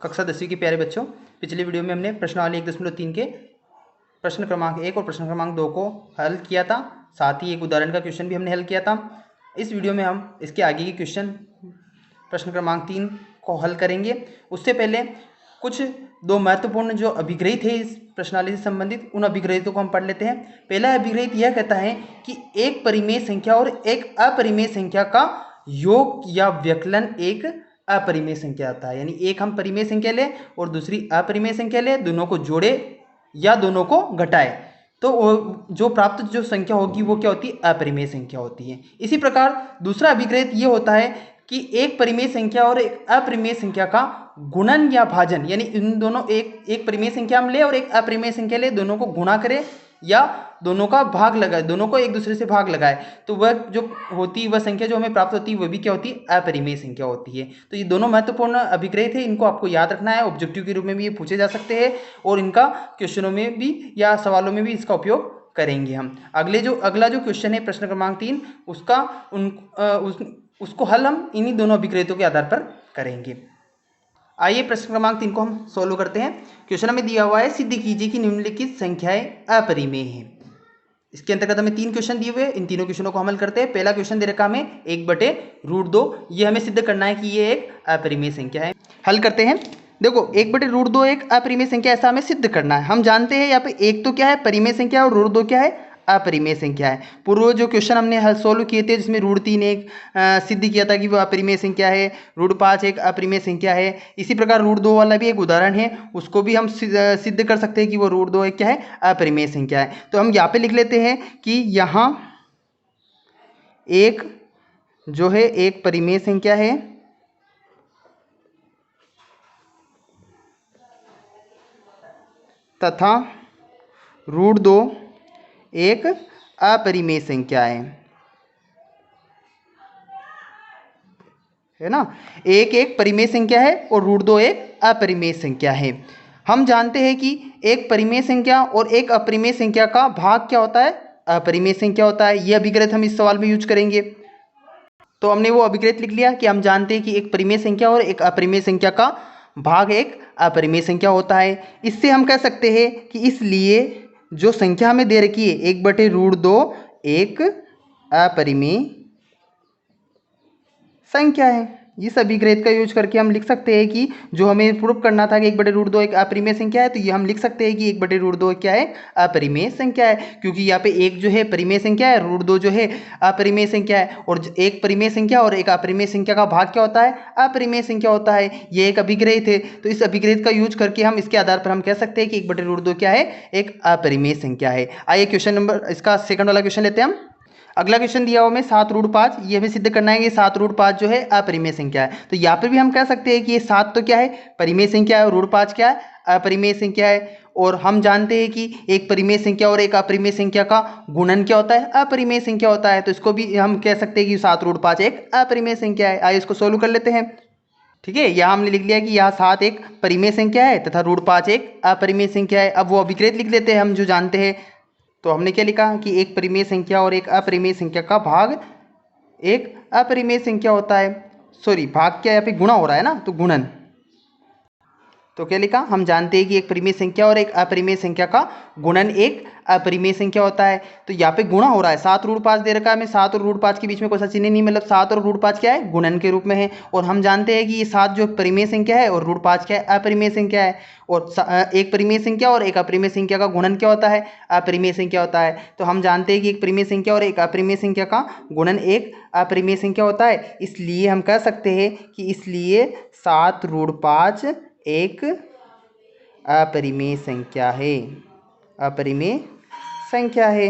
कक्षा 10वीं के प्यारे बच्चों, पिछली वीडियो में हमने प्रश्नावली 1.3 के प्रश्न क्रमांक 1 और प्रश्न क्रमांक 2 को हल किया था। साथ ही एक उदाहरण का क्वेश्चन भी हमने हल किया था। इस वीडियो में हम इसके आगे की क्वेश्चन प्रश्न क्रमांक 3 को हल करेंगे। उससे पहले कुछ दो महत्वपूर्ण जो अभिग्रही थे इस प्रश्नावली से संबंधित, उन अभिग्रहितों को हम पढ़ लेते हैं। पहला अभिग्रहित यह कहता है कि एक परिमेय संख्या और एक अपरिमेय संख्या का योग या व्यकलन एक अपरिमेय संख्या आता है। यानी एक हम परिमेय संख्या ले और दूसरी अपरिमेय संख्या ले, दोनों को जोड़े या दोनों को घटाए तो जो प्राप्त जो संख्या होगी वो क्या होती है? अपरिमेय संख्या होती है। इसी प्रकार दूसरा अभिग्रहित ये होता है कि एक परिमेय संख्या और एक अपरिमेय संख्या का गुणन या भाजन, यानी इन दोनों एक परिमेय संख्या हम ले और एक अपरिमेय संख्या ले, दोनों को गुणा करें या दोनों का भाग लगाए, दोनों को एक दूसरे से भाग लगाए, तो वह जो होती है वह संख्या जो हमें प्राप्त होती है वह भी क्या होती है? अपरिमेय संख्या होती है। तो ये दोनों महत्वपूर्ण अभिग्रह थे, इनको आपको याद रखना है। ऑब्जेक्टिव के रूप में भी ये पूछे जा सकते हैं और इनका क्वेश्चनों में भी या सवालों में भी इसका उपयोग करेंगे हम। अगला जो क्वेश्चन है प्रश्न क्रमांक 3, उसको हल हम इन्हीं दोनों अभिग्रहितों के आधार पर करेंगे। आइए प्रश्न क्रमांक 3 को हम सोल्व करते हैं। क्वेश्चन हमें दिया हुआ है, सिद्ध कीजिए कि निम्नलिखित संख्याएं अपरिमेय हैं। इसके अंतर्गत हमें 3 क्वेश्चन दिए हुए, इन तीनों क्वेश्चनों को हल करते हैं। पहला क्वेश्चन दे रखा हमें 1/√2, ये हमें सिद्ध करना है कि ये एक अपरिमेय संख्या है। हल करते हैं। देखो 1/√2 एक अपरिमेय संख्या, ऐसा हमें सिद्ध करना है। हम जानते हैं यहाँ पे एक तो क्या है? परिमेय संख्या और √2 क्या है? अपरिमेय संख्या है। पूर्व जो क्वेश्चन हमने हल सोल्व किए थे जिसमें √3 एक सिद्ध किया था कि वो अपरिमेय संख्या है, √5 एक अपरिमेय संख्या है। इसी प्रकार √2 वाला भी एक उदाहरण है, उसको भी हम सिद्ध कर सकते हैं कि वो √2 एक क्या है? अपरिमेय संख्या है। तो हम यहाँ पे लिख लेते हैं कि यहाँ एक जो है एक परिमेय संख्या है तथा √2 एक अपरिमेय संख्या है ना। एक परिमेय संख्या है और √2 एक अपरिमेय संख्या है। हम जानते हैं कि एक परिमेय संख्या और एक अपरिमेय संख्या का भाग क्या होता है? अपरिमेय संख्या होता है। यह अभिग्रहित हम इस सवाल में यूज करेंगे। तो हमने वो अभिग्रहित लिख लिया कि हम जानते हैं कि एक परिमेय संख्या और एक अपरिमेय संख्या का भाग एक अपरिमेय संख्या होता है। इससे हम कह सकते हैं कि इसलिए जो संख्या हमें दे रखी है 1/√2 एक अपरिमेय संख्या है। इस अभिग्रहित का यूज करके हम लिख सकते हैं कि जो हमें प्रूव करना था कि 1/√2 एक अपरिमेय संख्या है, तो ये हम लिख सकते हैं कि 1/√2 क्या है? अपरिमेय संख्या है, क्योंकि यहाँ पे एक जो है परिमेय संख्या है, √2 जो है अपरिमेय संख्या है, और एक परिमेय संख्या और एक अपरिमेय संख्या का भाग क्या होता है? अपरिमेय संख्या होता है। ये एक अभिग्रहित है, तो इस अभिग्रहित का यूज करके हम इसके आधार पर हम कह सकते हैं कि 1/√2 क्या है? एक अपरिमेय संख्या है। आइए क्वेश्चन नंबर इसका सेकंड वाला क्वेश्चन लेते हैं हम। अगला क्वेश्चन दिया हुआ हमें 7√5, ये हमें सिद्ध करना है कि 7√5 जो है अपरिमेय संख्या है। तो यहाँ पर भी हम कह सकते हैं कि ये 7 तो क्या है? परिमेय संख्या है, और √5 क्या है? अपरिमेय संख्या है। और हम जानते हैं कि एक परिमेय संख्या और एक अपरिमेय संख्या का गुणन क्या होता है? अपरिमेय संख्या होता है। तो इसको भी हम कह सकते हैं कि 7√5 एक अपरिमेय संख्या है। आइए इसको सोल्व कर लेते हैं। ठीक है, यहाँ हमने लिख लिया कि यहाँ 7 एक परिमेय संख्या है तथा √5 एक अपरिमेय संख्या है। अब वो अभिग्रहित लिख लेते हैं हम जो जानते हैं। तो हमने क्या लिखा कि एक परिमेय संख्या और एक अपरिमेय संख्या का भाग एक अपरिमेय संख्या होता है। सॉरी, भाग क्या यहाँ पे गुणा हो रहा है ना, तो गुणन। तो क्या लिखा? हम जानते हैं कि एक परिमेय संख्या और एक अपरिमेय संख्या का गुणन एक अपरिमेय संख्या होता है। तो यहाँ पे गुणा हो रहा है। 7√5 दे रखा है हमें, 7 और √5 के बीच में कोई सा चिन्ह नहीं, मतलब 7 और √5 क्या है? गुणन के रूप में है। और हम जानते हैं कि ये 7 जो परिमेय संख्या है और √5 क्या है? अपरिमेय संख्या है। और एक परिमेय संख्या और एक अपरिमेय संख्या का गुणन क्या होता है? अपरिमेय संख्या होता है। तो हम जानते हैं कि एक परिमेय संख्या और एक अपरिमेय संख्या का गुणन एक अपरिमेय संख्या होता है। इसलिए हम कह सकते हैं कि इसलिए 7√5 एक अपरिमेय संख्या है, अपरिमेय संख्या है।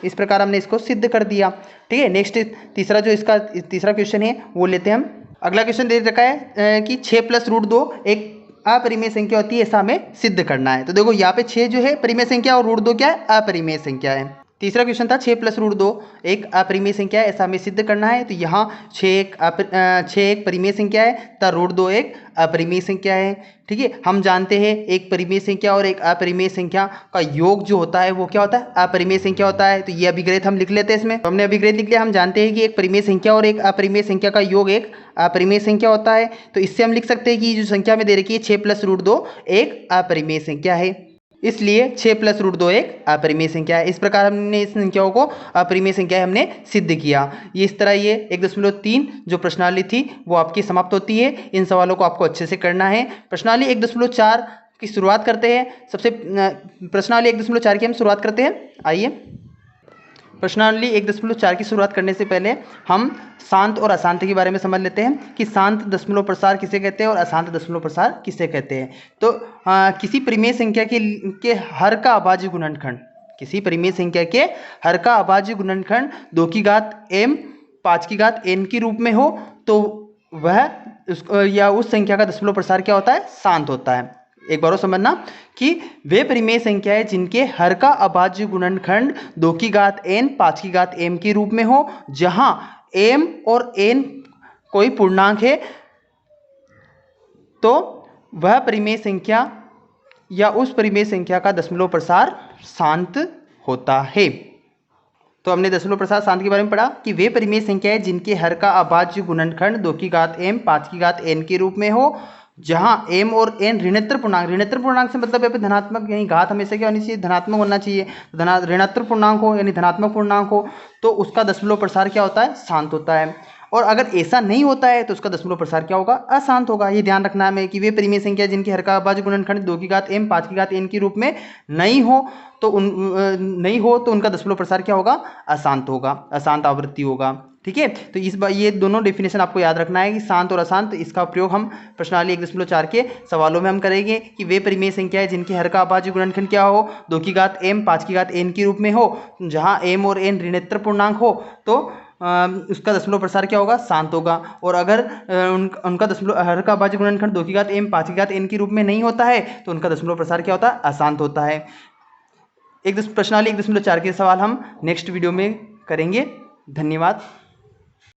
इस प्रकार हमने इसको सिद्ध कर दिया। ठीक है, नेक्स्ट तीसरा जो इसका तीसरा क्वेश्चन है वो लेते हैं हम। अगला क्वेश्चन दे रखा है कि 6 + √2 एक अपरिमेय संख्या होती है, ऐसा हमें सिद्ध करना है। तो देखो यहाँ पे 6 जो है परिमेय संख्या और √2 क्या है? अपरिमेय संख्या है। तीसरा क्वेश्चन था 6 प्लस रूट 2 एक अपरिमेय संख्या है, ऐसा हमें सिद्ध करना है। तो यहाँ 6 एक परिमेय संख्या है तथा रूट 2 एक अपरिमेय संख्या है। ठीक है, हम जानते हैं एक परिमेय संख्या और एक अपरिमेय संख्या का योग जो होता है वो क्या होता है, अपरिमेय संख्या होता है। तो ये अभिग्रहित हम लिख लेते हैं इसमें। तो हमने अभिग्रहित लिख लिया। हम जानते हैं कि एक परिमेय संख्या और एक अपरिमेय संख्या का योग एक अपरिमेय संख्या होता है। तो इससे हम लिख सकते हैं कि जो संख्या में दे रखी है 6 प्लस रूट 2 एक अपरिमेय संख्या है, इसलिए 6 प्लस रूट 2 एक अपरिमेय संख्या है। इस प्रकार हमने इस संख्याओं को अपरिमेय संख्या हमने सिद्ध किया। ये इस तरह ये 1.3 जो प्रश्नावली थी वो आपकी समाप्त होती है। इन सवालों को आपको अच्छे से करना है। प्रश्नावली 1.4 की शुरुआत करते हैं। सबसे प्रश्नावली 1.4 की हम शुरुआत करते हैं। आइए, प्रश्नावली 1.4 की शुरुआत करने से पहले हम शांत और अशांत के बारे में समझ लेते हैं कि शांत दशमलव प्रसार किसे कहते हैं और अशांत दशमलव प्रसार किसे कहते हैं। तो किसी परिमेय संख्या के हर का अभाज्य गुणनखंड, किसी परिमेय संख्या के हर का अभाज्य गुणनखंड 2 की घात m 5 की घात n के रूप में हो तो वह उस संख्या का दशमलव प्रसार क्या होता है, शांत होता है। एक बार और समझना कि वे परिमेय संख्याएं जिनके हर का अभाज्य गुणनखंड 2 की घात n 5 की घात m के रूप में हो, जहां m और n कोई पूर्णांक है, तो वह परिमेय संख्या या उस परिमेय संख्या का दशमलव प्रसार शांत होता है। तो हमने दशमलव प्रसार शांत के बारे में पढ़ा कि वे परिमेय संख्याएं जिनके हर का अभाज्य गुणनखंड 2 की घात m 5 की घात n के रूप में हो, जहां m और n ऋणात्मक पूर्णांक से मतलब है धनात्मक, यानी घात हमेशा क्या होनी चाहिए, धनात्मक होना चाहिए। ऋणात्मक पूर्णांक हो यानी धनात्मक पूर्णांक हो तो उसका दशमलव प्रसार क्या होता है, शांत होता है। और अगर ऐसा नहीं होता है तो उसका दशमलव प्रसार क्या होगा, अशांत होगा। ये ध्यान रखना है कि वे परिमेय संख्या जिनके हर का अभाज्य गुणनखंड 2 की घात m 5 की घात n के रूप में नहीं हो तो उनका दशमलव प्रसार क्या होगा, अशांत होगा, अशांत आवृत्ति होगा। ठीक है, तो इस बार ये दोनों डेफिनेशन आपको याद रखना है कि शांत और अशांत, इसका प्रयोग हम प्रश्नावली 1.4 के सवालों में हम करेंगे कि वे परिमेय संख्याएं जिनके हर का अभाज्य गुणनखंड क्या हो, 2 की घात m 5 की घात n के रूप में हो, जहां m और n ऋणात्मक पूर्णांक हो तो उसका दशमलव प्रसार क्या होगा, शांत होगा। और अगर उनका दशमलव हर का अभाज्य गुणनखंड 2 की घात m 5 की घात n के रूप में नहीं होता है तो उनका दशमलव प्रसार क्या होता है, अशांत होता है। प्रश्नावली 1.4 के सवाल हम नेक्स्ट वीडियो में करेंगे। धन्यवाद।